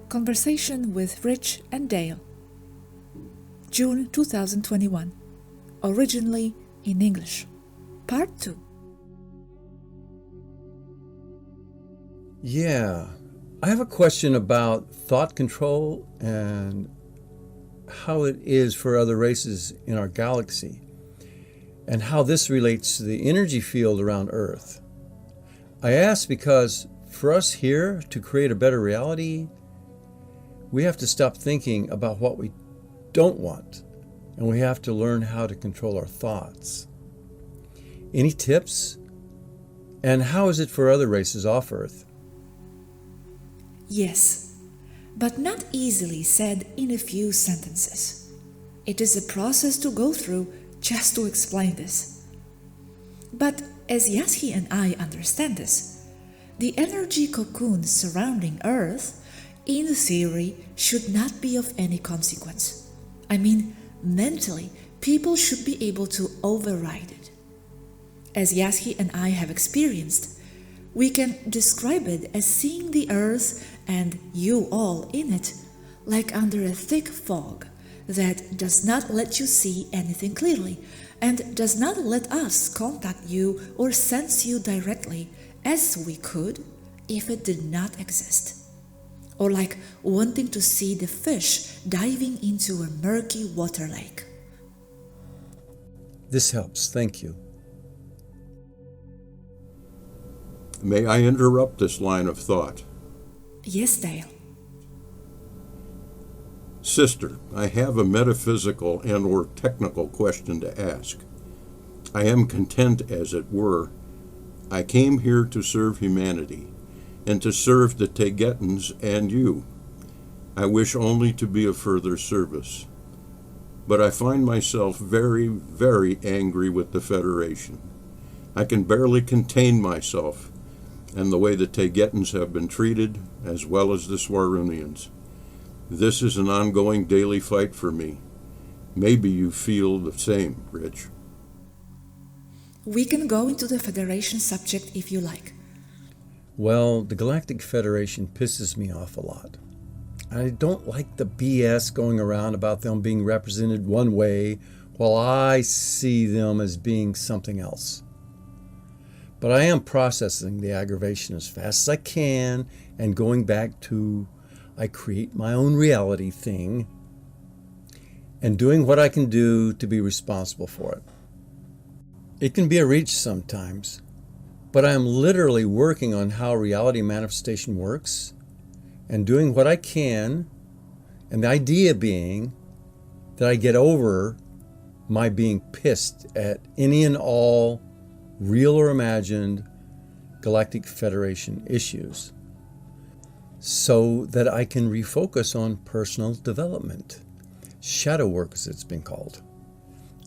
Conversation with Rich and Dale. June 2021. Originally in English. Part 2. Yeah, I have a question about thought control and how it is for other races in our galaxy, and how this relates to the energy field around Earth. I ask because for us here to create a better reality, we have to stop thinking about what we don't want, and we have to learn how to control our thoughts. Any tips? And how is it for other races off Earth? Yes, but not easily said in a few sentences. It is a process to go through just to explain this. But as Yaski and I understand this, the energy cocoon surrounding Earth, in theory, should not be of any consequence. I mean, mentally, people should be able to override it. As Yaski and I have experienced, we can describe it as seeing the Earth and you all in it like under a thick fog that does not let you see anything clearly and does not let us contact you or sense you directly as we could if it did not exist. Or like wanting to see the fish diving into a murky water lake. This helps, thank you. May I interrupt this line of thought? Yes, Dale. Sister, I have a metaphysical and/or technical question to ask. I am content, as it were. I came here to serve humanity, and to serve the TAYGETANs and you. I wish only to be of further service. But I find myself very, very angry with the Federation. I can barely contain myself and the way the TAYGETANs have been treated, as well as the Swaroonians. This is an ongoing daily fight for me. Maybe you feel the same, Rich. We can go into the Federation subject if you like. Well, the Galactic Federation pisses me off a lot. I don't like the BS going around about them being represented one way while I see them as being something else. But I am processing the aggravation as fast as I can and going back to I create my own reality thing and doing what I can do to be responsible for it. It can be a reach sometimes, but I am literally working on how reality manifestation works and doing what I can, and the idea being that I get over my being pissed at any and all real or imagined Galactic Federation issues so that I can refocus on personal development. Shadow work, as it's been called.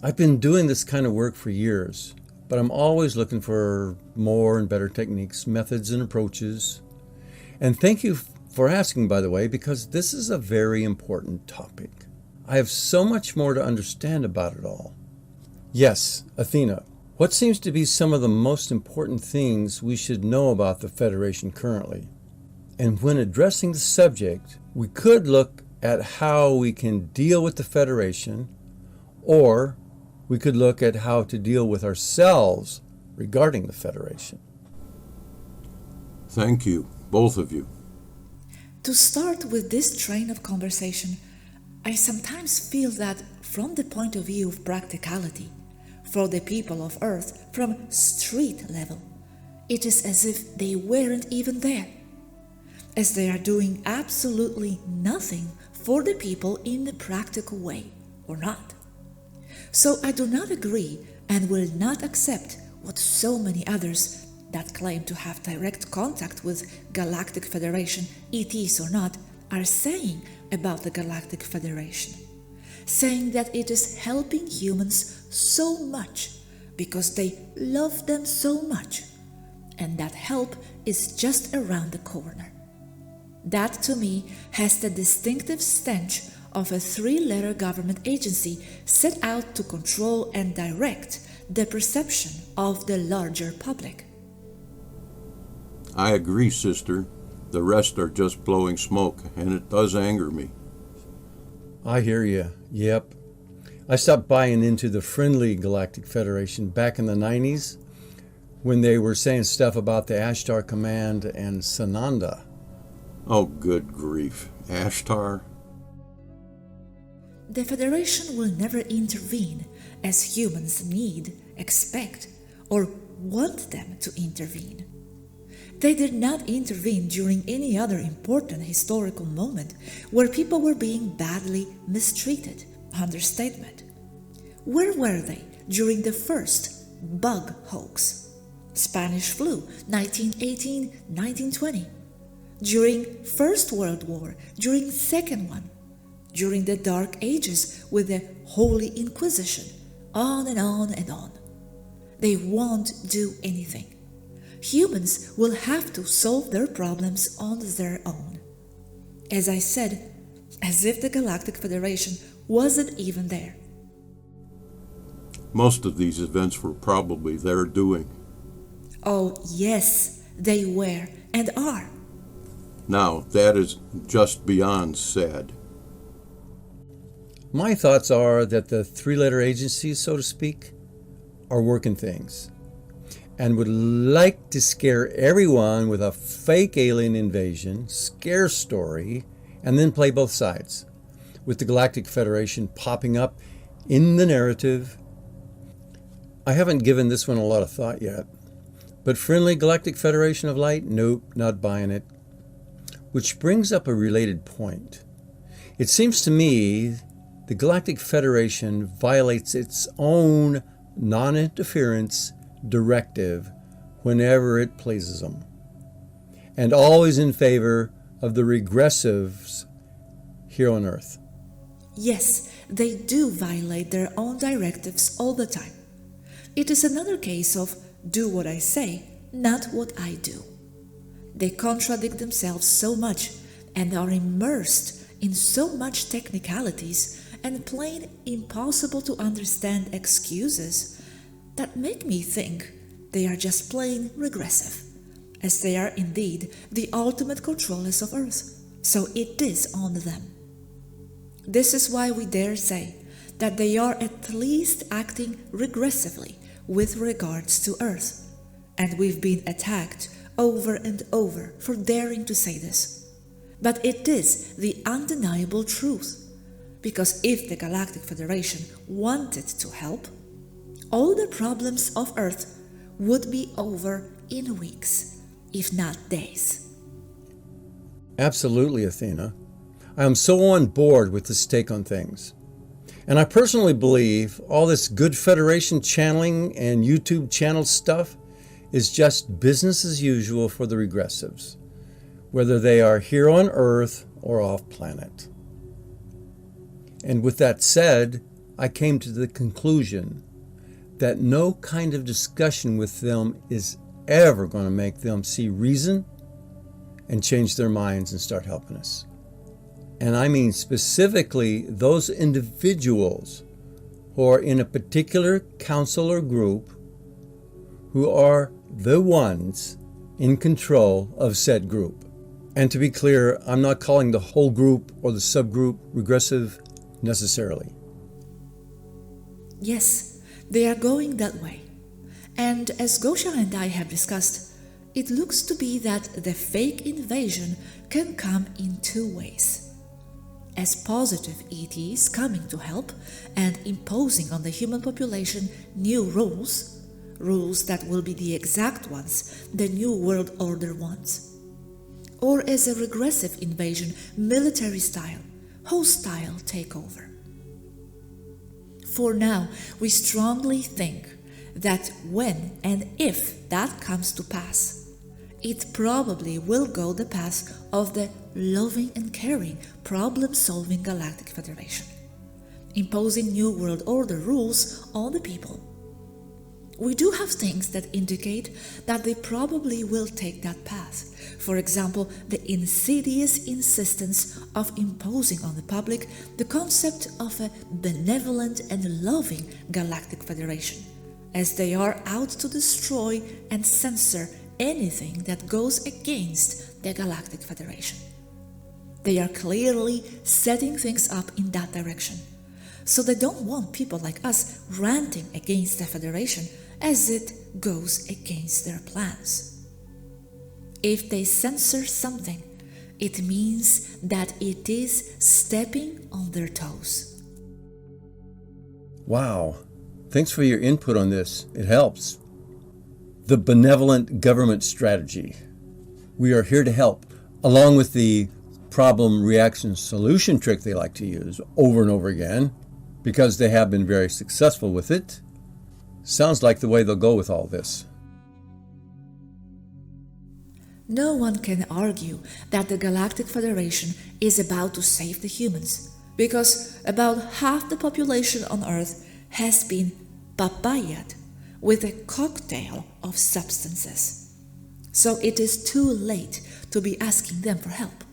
I've been doing this kind of work for years, but I'm always looking for more and better techniques, methods, and approaches. And thank you for asking, by the way, because this is a very important topic. I have so much more to understand about it all. Yes, Athena, what seems to be some of the most important things we should know about the Federation currently? And when addressing the subject, we could look at how we can deal with the Federation, or we could look at how to deal with ourselves regarding the Federation. Thank you, both of you. To start with this train of conversation, I sometimes feel that from the point of view of practicality, for the people of Earth from street level, it is as if they weren't even there, as they are doing absolutely nothing for the people in the practical way, or not. So I do not agree and will not accept what so many others that claim to have direct contact with Galactic Federation, ETs or not, are saying about the Galactic Federation, saying that it is helping humans so much because they love them so much, and that help is just around the corner. That to me has the distinctive stench of a 3-letter government agency set out to control and direct the perception of the larger public. I agree, sister. The rest are just blowing smoke, and it does anger me. I hear you. Yep. I stopped buying into the friendly Galactic Federation back in the 90s when they were saying stuff about the Ashtar Command and Sananda. Oh, good grief. Ashtar? The Federation will never intervene as humans need, expect, or want them to intervene. They did not intervene during any other important historical moment where people were being badly mistreated. Understatement. Where were they during the first bug hoax? Spanish flu, 1918-1920. During First World War, during Second one, during the Dark Ages with the Holy Inquisition, on and on and on. They won't do anything. Humans will have to solve their problems on their own. As I said, as if the Galactic Federation wasn't even there. Most of these events were probably their doing. Oh, yes, they were and are. Now, that is just beyond sad. My thoughts are that the three-letter agencies, so to speak, are working things and would like to scare everyone with a fake alien invasion, scare story, and then play both sides, with the Galactic Federation popping up in the narrative. I haven't given this one a lot of thought yet, but friendly Galactic Federation of Light? Nope, not buying it. Which brings up a related point. It seems to me the Galactic Federation violates its own non-interference directive whenever it pleases them, and always in favor of the regressives here on Earth. Yes, they do violate their own directives all the time. It is another case of do what I say, not what I do. They contradict themselves so much and are immersed in so much technicalities and plain impossible to understand excuses that make me think they are just plain regressive, as they are indeed the ultimate controllers of Earth, so it is on them. This is why we dare say that they are at least acting regressively with regards to Earth, and we've been attacked over and over for daring to say this. But it is the undeniable truth, because if the Galactic Federation wanted to help, all the problems of Earth would be over in weeks, if not days. Absolutely, Athena. I am so on board with this take on things. And I personally believe all this good Federation channeling and YouTube channel stuff is just business as usual for the regressives, whether they are here on Earth or off planet. And with that said, I came to the conclusion that no kind of discussion with them is ever going to make them see reason and change their minds and start helping us. And I mean specifically those individuals who are in a particular council or group who are the ones in control of said group. And to be clear, I'm not calling the whole group or the subgroup regressive necessarily. Yes, they are going that way. And as Gosha and I have discussed, it looks to be that the fake invasion can come in two ways. As positive ETs coming to help and imposing on the human population new rules that will be the exact ones the New World Order wants. Or as a regressive invasion, military style, hostile takeover. For now, we strongly think that when and if that comes to pass, it probably will go the path of the loving and caring, problem-solving Galactic Federation, imposing New World Order rules on the people. We do have things that indicate that they probably will take that path. For example, the insidious insistence of imposing on the public the concept of a benevolent and loving Galactic Federation, as they are out to destroy and censor anything that goes against the Galactic Federation. They are clearly setting things up in that direction, so they don't want people like us ranting against the Federation as it goes against their plans. If they censor something, it means that it is stepping on their toes. Wow. Thanks for your input on this. It helps. The benevolent government strategy. We are here to help, along with the problem reaction solution trick they like to use over and over again, because they have been very successful with it. Sounds like the way they'll go with all this. No one can argue that the Galactic Federation is about to save the humans, because about half the population on Earth has been papaya'd with a cocktail of substances. So it is too late to be asking them for help.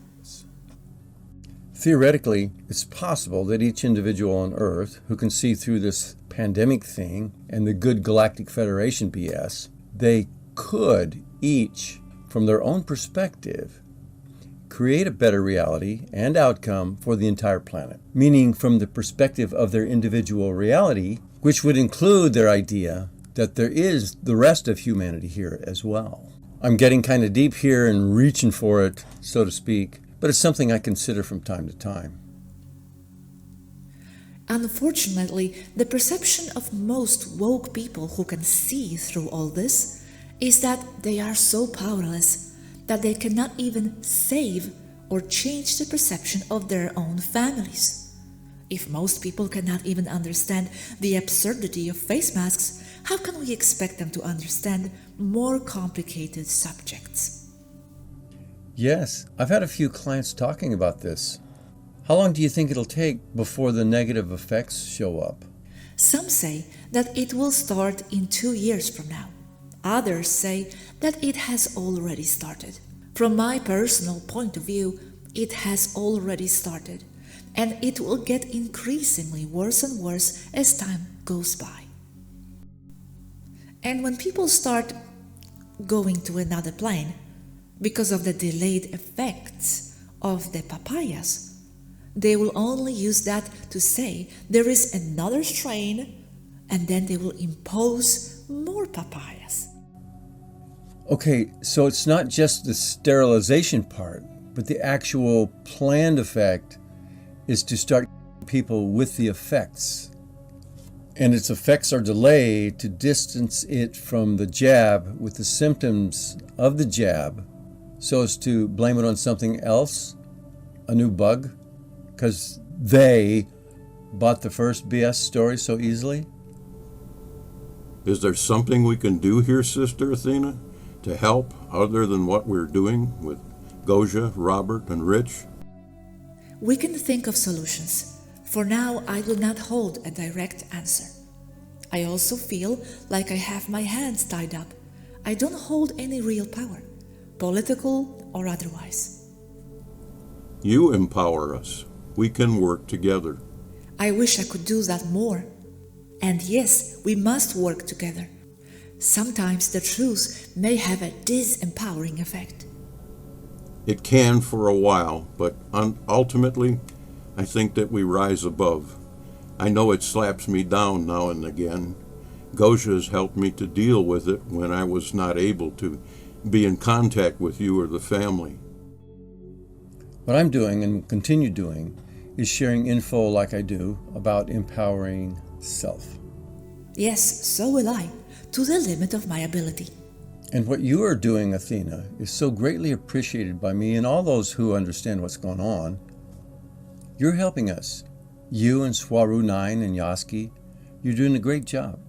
Theoretically, it's possible that each individual on Earth who can see through this pandemic thing and the good Galactic Federation BS, they could each, from their own perspective, create a better reality and outcome for the entire planet. Meaning from the perspective of their individual reality, which would include their idea that there is the rest of humanity here as well. I'm getting kind of deep here and reaching for it, so to speak, but it's something I consider from time to time. Unfortunately, the perception of most woke people who can see through all this is that they are so powerless that they cannot even save or change the perception of their own families. If most people cannot even understand the absurdity of face masks, how can we expect them to understand more complicated subjects? Yes, I've had a few clients talking about this. How long do you think it'll take before the negative effects show up? Some say that it will start in 2 years from now. Others say that it has already started. From my personal point of view, it has already started, and it will get increasingly worse and worse as time goes by. And when people start going to another plane because of the delayed effects of the papayas, they will only use that to say there is another strain, and then they will impose more papayas. Okay, so it's not just the sterilization part, but the actual planned effect is to start people with the effects. And its effects are delayed to distance it from the jab with the symptoms of the jab, so as to blame it on something else, a new bug, because they bought the first BS story so easily? Is there something we can do here, Sister Athena, to help other than what we're doing with Gosia, Robert, and Rich? We can think of solutions. For now, I do not hold a direct answer. I also feel like I have my hands tied up. I don't hold any real power, political or otherwise. You empower us. We can work together. I wish I could do that more. And yes, we must work together. Sometimes the truth may have a disempowering effect. It can for a while, but ultimately, I think that we rise above. I know it slaps me down now and again. Gosia has helped me to deal with it when I was not able to be in contact with you or the family. What I'm doing and will continue doing is sharing info like I do about empowering self. Yes, so will I, to the limit of my ability. And what you are doing, Athena, is so greatly appreciated by me and all those who understand what's going on. You're helping us. You and Swaruu 9 and Yaski, you're doing a great job.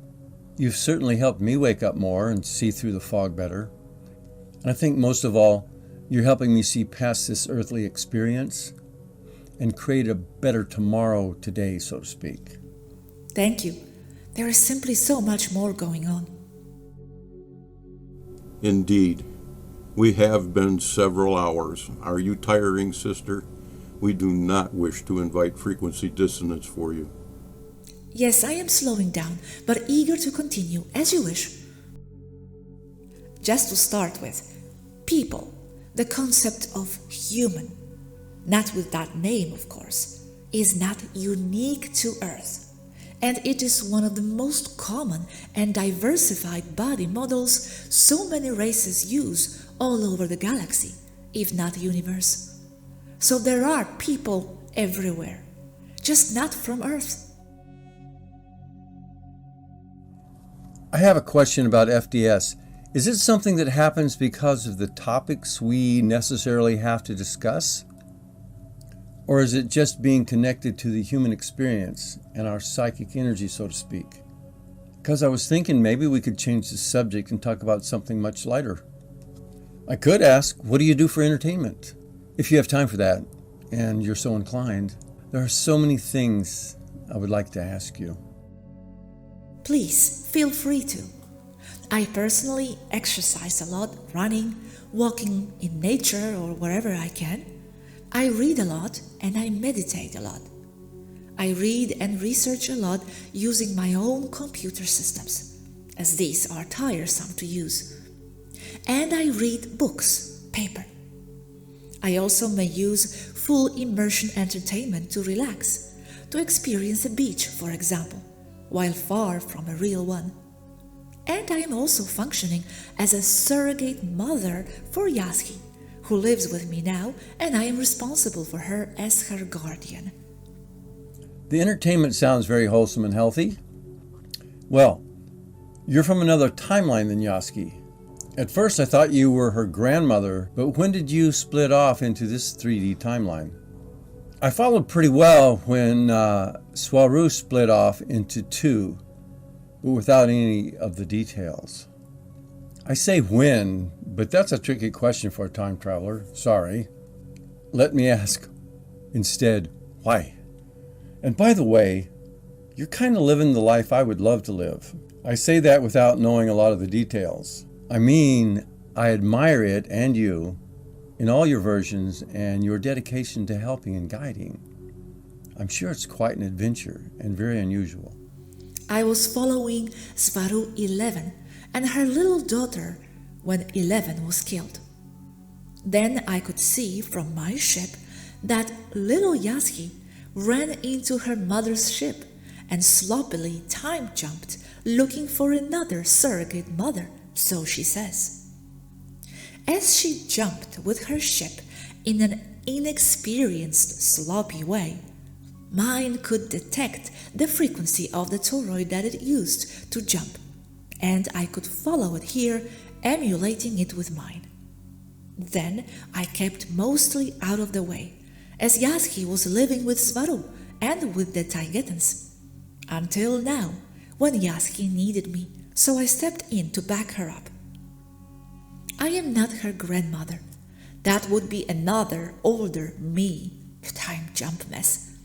You've certainly helped me wake up more and see through the fog better. And I think most of all, you're helping me see past this earthly experience and create a better tomorrow today, so to speak. Thank you. There is simply so much more going on. Indeed. We have been several hours. Are you tiring, sister? We do not wish to invite frequency dissonance for you. Yes, I am slowing down, but eager to continue as you wish. Just to start with, people, The concept of human, not with that name of course, is not unique to Earth. And it is one of the most common and diversified body models so many races use all over the galaxy, if not universe. So there are people everywhere, just not from Earth. I have a question about FDS. Is it something that happens because of the topics we necessarily have to discuss? Or is it just being connected to the human experience and our psychic energy, so to speak? Because I was thinking maybe we could change the subject and talk about something much lighter. I could ask, what do you do for entertainment? If you have time for that, and you're so inclined, there are so many things I would like to ask you. Please feel free to. I personally exercise a lot, running, walking in nature or wherever I can. I read a lot and I meditate a lot. I read and research a lot using my own computer systems, as these are tiresome to use. And I read books, paper. I also may use full immersion entertainment to relax, to experience a beach, for example, while far from a real one. And I am also functioning as a surrogate mother for Yaski, who lives with me now, and I am responsible for her as her guardian. The entertainment sounds very wholesome and healthy. Well, you're from another timeline than Yaski. At first I thought you were her grandmother, but when did you split off into this 3D timeline? I followed pretty well when Swaruu split off into two, but without any of the details. I say when, but that's a tricky question for a time traveler. Sorry. Let me ask instead, why? And by the way, you're kind of living the life I would love to live. I say that without knowing a lot of the details. I mean, I admire it and you in all your versions and your dedication to helping and guiding. I'm sure it's quite an adventure and very unusual. I was following Swaruu 11 and her little daughter when 11 was killed. Then I could see from my ship that little Yaski ran into her mother's ship and sloppily time jumped looking for another surrogate mother, so she says. As she jumped with her ship in an inexperienced, sloppy way, mine could detect the frequency of the toroid that it used to jump, and I could follow it here, emulating it with mine. Then I kept mostly out of the way, as Yaski was living with Swaruu and with the TAYGETANs. Until now, when Yaski needed me, so I stepped in to back her up. I am not her grandmother. That would be another older me, time jump mess.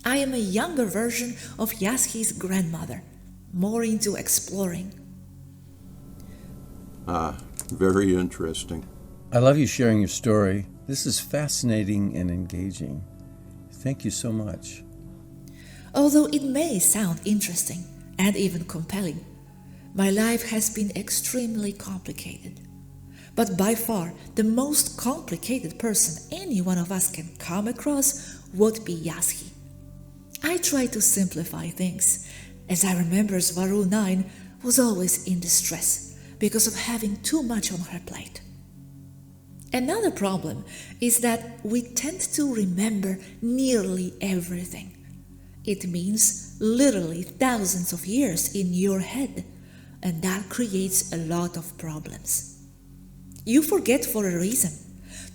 I am a younger version of Yaski's grandmother, more into exploring. Very interesting. I love you sharing your story. This is fascinating and engaging. Thank you so much. Although it may sound interesting and even compelling, my life has been extremely complicated. But by far, the most complicated person any one of us can come across would be Yaski. I try to simplify things, as I remember Swaruu 9 was always in distress because of having too much on her plate. Another problem is that we tend to remember nearly everything. It means literally thousands of years in your head, and that creates a lot of problems. You forget for a reason,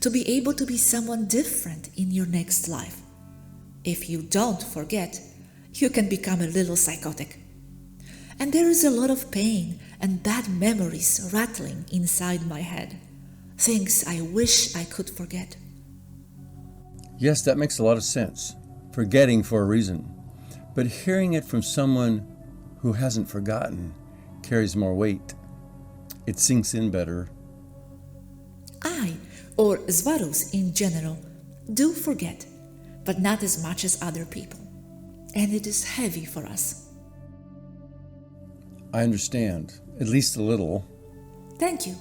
to be able to be someone different in your next life. If you don't forget, you can become a little psychotic. And there is a lot of pain and bad memories rattling inside my head. Things I wish I could forget. Yes, that makes a lot of sense. Forgetting for a reason. But hearing it from someone who hasn't forgotten carries more weight. It sinks in better. I, or Svarus in general, do forget, but not as much as other people. And it is heavy for us. I understand, at least a little. Thank you.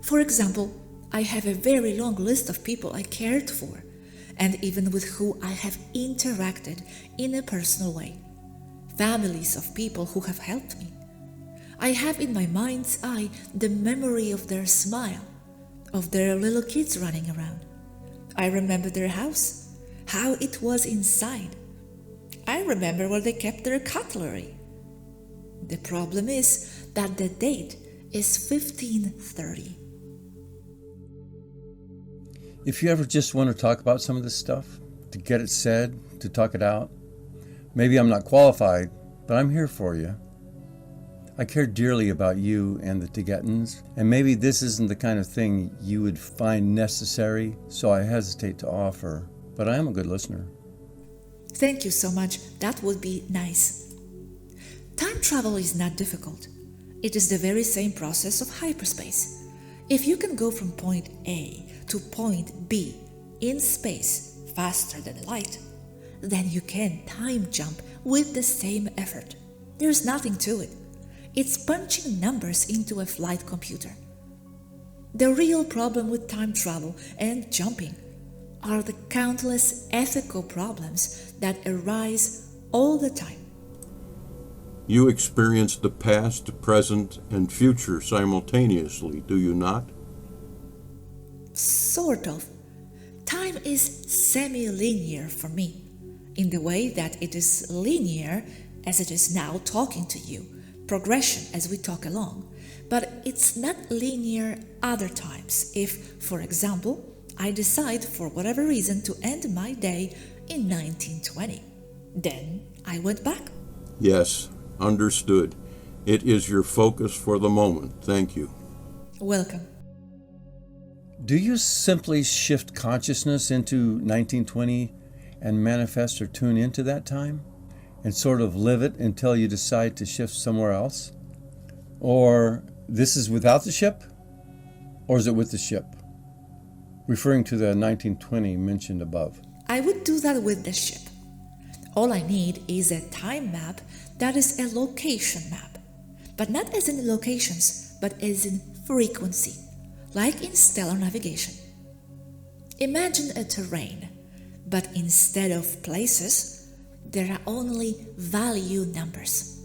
For example, I have a very long list of people I cared for, and even with who I have interacted in a personal way. Families of people who have helped me. I have in my mind's eye the memory of their smile, of their little kids running around. I remember their house, how it was inside. I remember where they kept their cutlery. The problem is that the date is 1530. If you ever just want to talk about some of this stuff, to get it said, to talk it out, maybe I'm not qualified, but I'm here for you. I care dearly about you and the TAYGETANs, and maybe this isn't the kind of thing you would find necessary, so I hesitate to offer, but I am a good listener. Thank you so much. That would be nice. Time travel is not difficult. It is the very same process of hyperspace. If you can go from point A to point B in space faster than light, then you can time jump with the same effort. There's nothing to it. It's punching numbers into a flight computer. The real problem with time travel and jumping are the countless ethical problems that arise all the time. You experience the past, present, and future simultaneously, do you not? Sort of. Time is semi-linear for me, in the way that it is linear as it is now talking to you, progression as we talk along, but it's not linear other times if, for example, I decide for whatever reason to end my day in 1920. Then I went back. Yes, understood. It is your focus for the moment. Thank you. Welcome. Do you simply shift consciousness into 1920 and manifest or tune into that time and sort of live it until you decide to shift somewhere else? Or this is without the ship? Or is it with the ship? Referring to the 1920 mentioned above. I would do that with the ship. All I need is a time map that is a location map, but not as in locations, but as in frequency, like in stellar navigation. Imagine a terrain, but instead of places, there are only value numbers.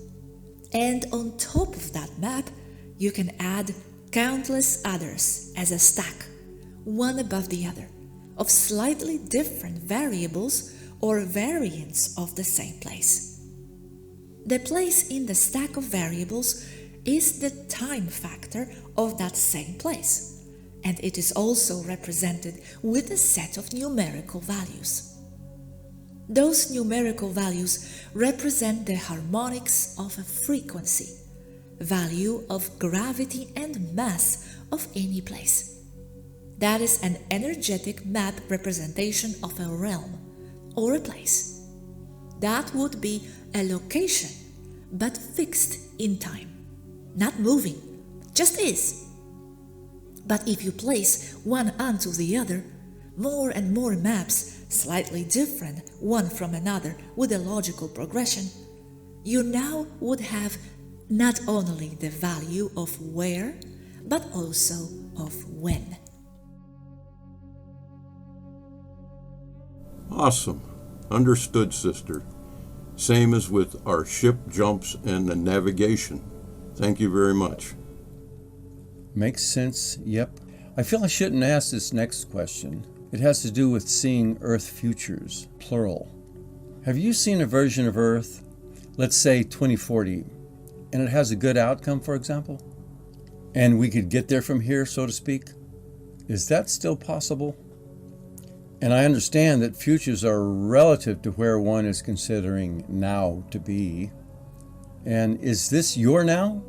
And on top of that map, you can add countless others as a stack, one above the other, of slightly different variables or variants of the same place. The place in the stack of variables is the time factor of that same place, and it is also represented with a set of numerical values. Those numerical values represent the harmonics of a frequency, value of gravity and mass of any place. That is an energetic map representation of a realm or a place. That would be a location, but fixed in time, not moving, just is. But if you place one onto the other, more and more maps, slightly different one from another with a logical progression, you now would have not only the value of where, but also of when. Awesome. Understood, sister. Same as with our ship jumps and the navigation. Thank you very much. Makes sense, yep. I feel I shouldn't ask this next question. It has to do with seeing Earth futures, plural. Have you seen a version of Earth, let's say 2040, and it has a good outcome, for example? And we could get there from here, so to speak? Is that still possible? And I understand that futures are relative to where one is considering now to be. And is this your now?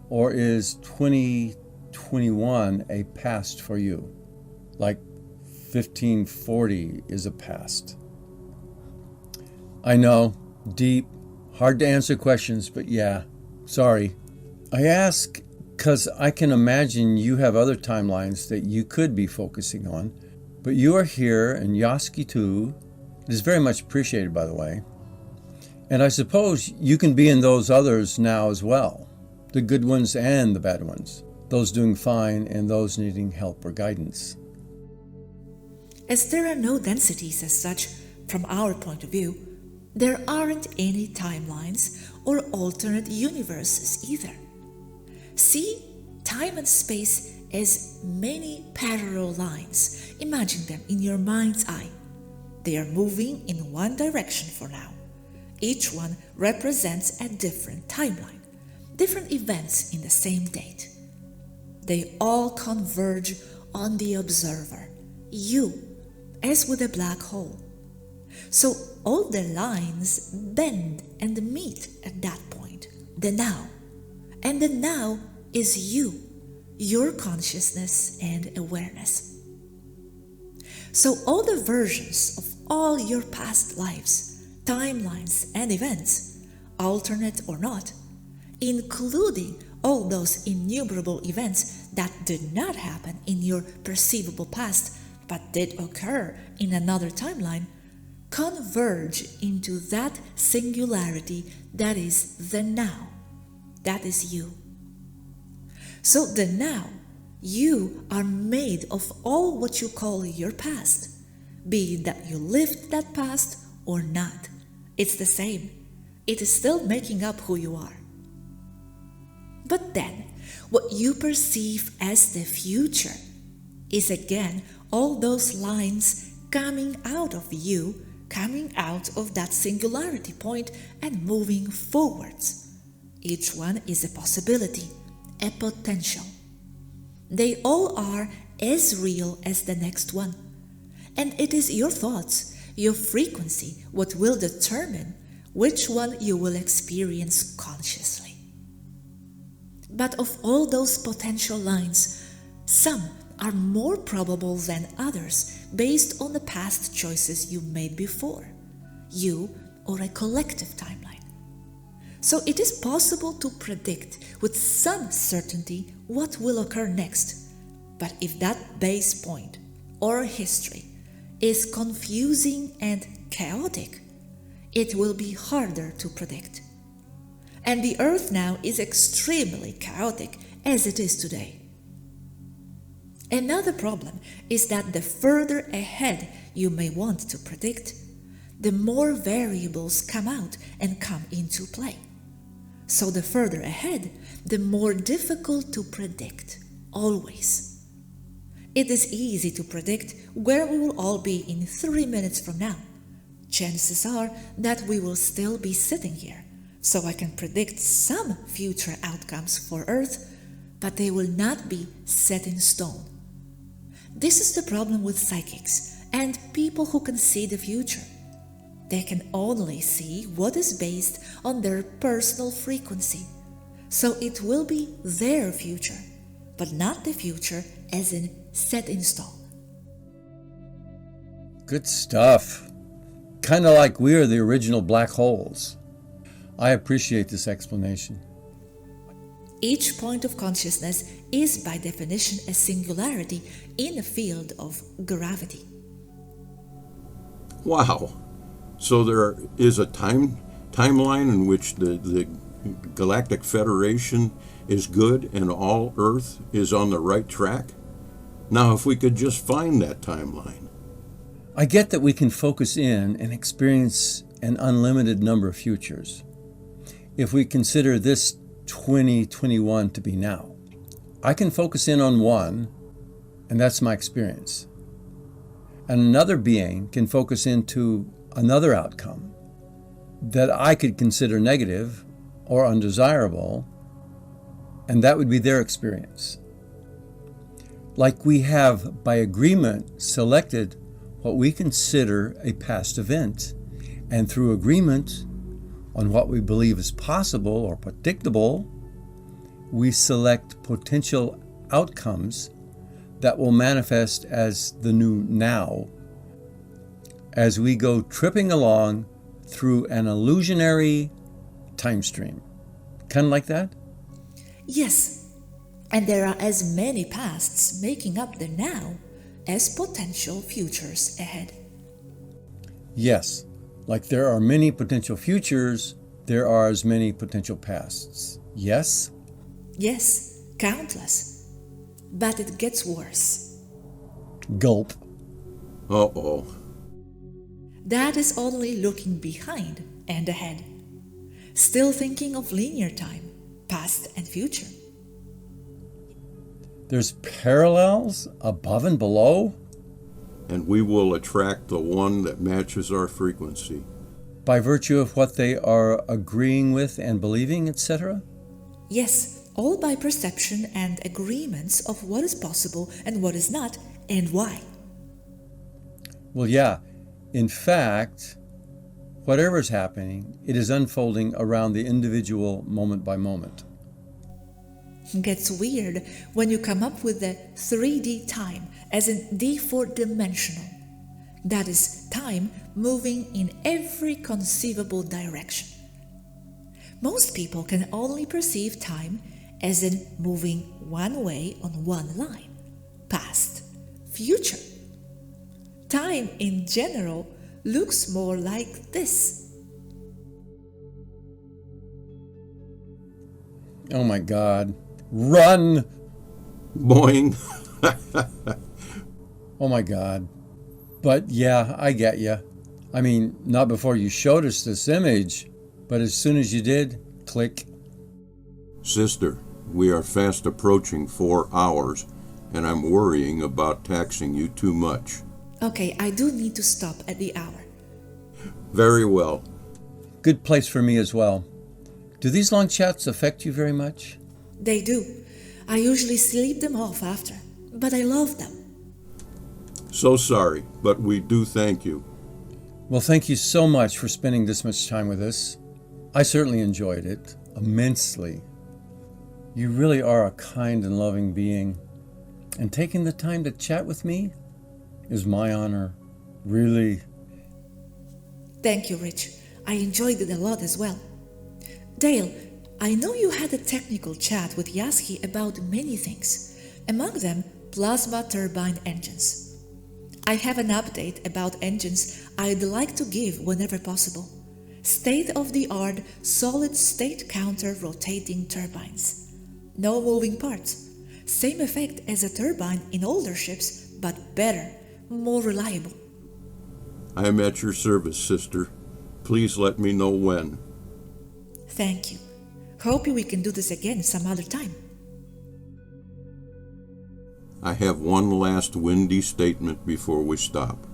Or is 2021 a past for you? Like 1540 is a past. I know, deep, hard to answer questions, but yeah, sorry. I ask because I can imagine you have other timelines that you could be focusing on, but you are here, and Yaski too. It is very much appreciated, by the way. And I suppose you can be in those others now as well, the good ones and the bad ones. those doing fine, and those needing help or guidance. As there are no densities as such, from our point of view, there aren't any timelines or alternate universes either. See time and space as many parallel lines. Imagine them in your mind's eye. They are moving in one direction for now. Each one represents a different timeline, different events in the same date. They all converge on the observer, you, as with a black hole. So all the lines bend and meet at that point, the now. And the now is you, your consciousness and awareness. So all the versions of all your past lives, timelines and events, alternate or not, including all those innumerable events that did not happen in your perceivable past but did occur in another timeline, converge into that singularity that is the now. That is you. So the now, you are made of all what you call your past, be it that you lived that past or not. It's the same. It is still making up who you are. But then, what you perceive as the future is again all those lines coming out of you, coming out of that singularity point and moving forwards. Each one is a possibility, a potential. They all are as real as the next one. And it is your thoughts, your frequency, what will determine which one you will experience consciously. But of all those potential lines, some are more probable than others based on the past choices you made before, you or a collective timeline. So it is possible to predict with some certainty what will occur next. But if that base point or history is confusing and chaotic, it will be harder to predict. And the Earth now is extremely chaotic as it is today. Another problem is that the further ahead you may want to predict, the more variables come out and come into play. So the further ahead, the more difficult to predict, always. It is easy to predict where we will all be in 3 minutes from now. Chances are that we will still be sitting here, so I can predict some future outcomes for Earth, but they will not be set in stone. This is the problem with psychics and people who can see the future. They can only see what is based on their personal frequency. So it will be their future, but not the future as in set in stone. Good stuff. Kind of like we are the original black holes. I appreciate this explanation. Each point of consciousness is by definition a singularity in a field of gravity. Wow. So there is a timeline in which the Galactic Federation is good and all Earth is on the right track? Now, if we could just find that timeline. I get that we can focus in and experience an unlimited number of futures. If we consider this 2021 to be now, I can focus in on one, and that's my experience. And another being can focus into another outcome that I could consider negative or undesirable, and that would be their experience. Like we have, by agreement, selected what we consider a past event, and through agreement on what we believe is possible or predictable, we select potential outcomes that will manifest as the new now as we go tripping along through an illusionary time stream. Kind of like that? Yes, and there are as many pasts making up the now as potential futures ahead. Yes, like there are many potential futures, there are as many potential pasts. Yes? Yes, countless. but it gets worse. Gulp. Uh-oh. That is only looking behind and ahead. Still thinking of linear time, past and future. There's parallels above and below? And we will attract the one that matches our frequency. By virtue of what they are agreeing with and believing, etc.? Yes, all by perception and agreements of what is possible and what is not, and why. Well, yeah. In fact, whatever is happening, it is unfolding around the individual moment by moment. Gets weird when you come up with the 3D time, as in D4-dimensional. That is time moving in every conceivable direction. Most people can only perceive time as in moving one way on one line, past, future. Time in general looks more like this. Oh my God. Run! Boing. Oh my God. But yeah, I get you. I mean, not before you showed us this image, but as soon as you did, click. Sister, we are fast approaching 4 hours, and I'm worrying about taxing you too much. Okay, I do need to stop at the hour. Very well. Good place for me as well. Do these long chats affect you very much? They do. I usually sleep them off after, but I love them. So sorry, but we do thank you. Well, thank you so much for spending this much time with us. I certainly enjoyed it immensely. You really are a kind and loving being, and taking the time to chat with me is my honor. Really. Thank you, Rich. I enjoyed it a lot as well. Dale, I know you had a technical chat with Yaski about many things, among them plasma turbine engines. I have an update about engines I'd like to give whenever possible. State-of-the-art solid-state counter-rotating turbines. No moving parts. Same effect as a turbine in older ships, but better, more reliable. I am at your service, sister. Please let me know when. Thank you. Hope we can do this again some other time. I have one last windy statement before we stop.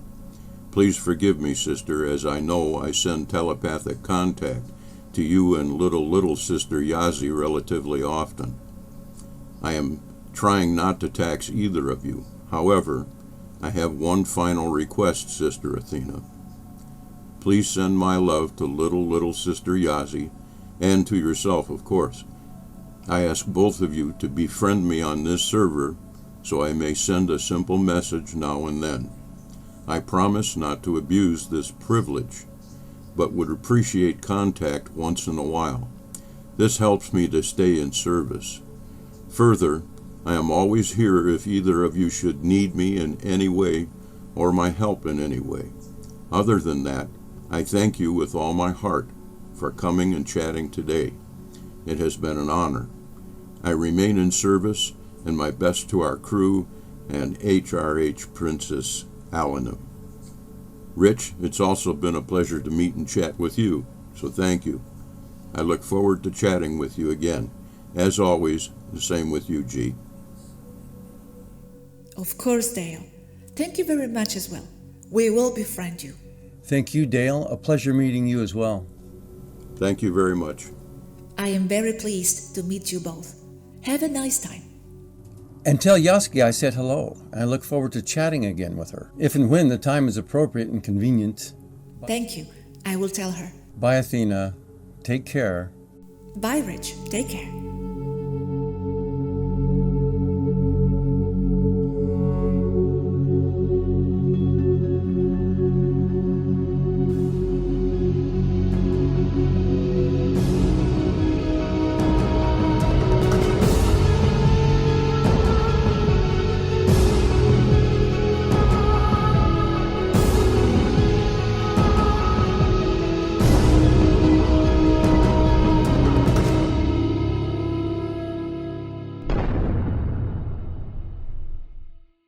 Please forgive me, sister, as I know I send telepathic contact to you and little sister Yazi relatively often. I am trying not to tax either of you. However, I have one final request, Sister Athena. Please send my love to little sister Yazi, and to yourself, of course. I ask both of you to befriend me on this server so I may send a simple message now and then. I promise not to abuse this privilege, but would appreciate contact once in a while. This helps me to stay in service. Further, I am always here if either of you should need me in any way or my help in any way. Other than that, I thank you with all my heart for coming and chatting today. It has been an honor. I remain in service, and my best to our crew and HRH Princess Alanum. Rich, it's also been a pleasure to meet and chat with you, so thank you. I look forward to chatting with you again. As always, the same with you, G. Of course, Dale. Thank you very much as well. We will befriend you. Thank you, Dale. A pleasure meeting you as well. Thank you very much. I am very pleased to meet you both. Have a nice time. And tell Yaski I said hello. I look forward to chatting again with her, if and when the time is appropriate and convenient. Thank you. I will tell her. Bye, Athena. Take care. Bye, Rich. Take care.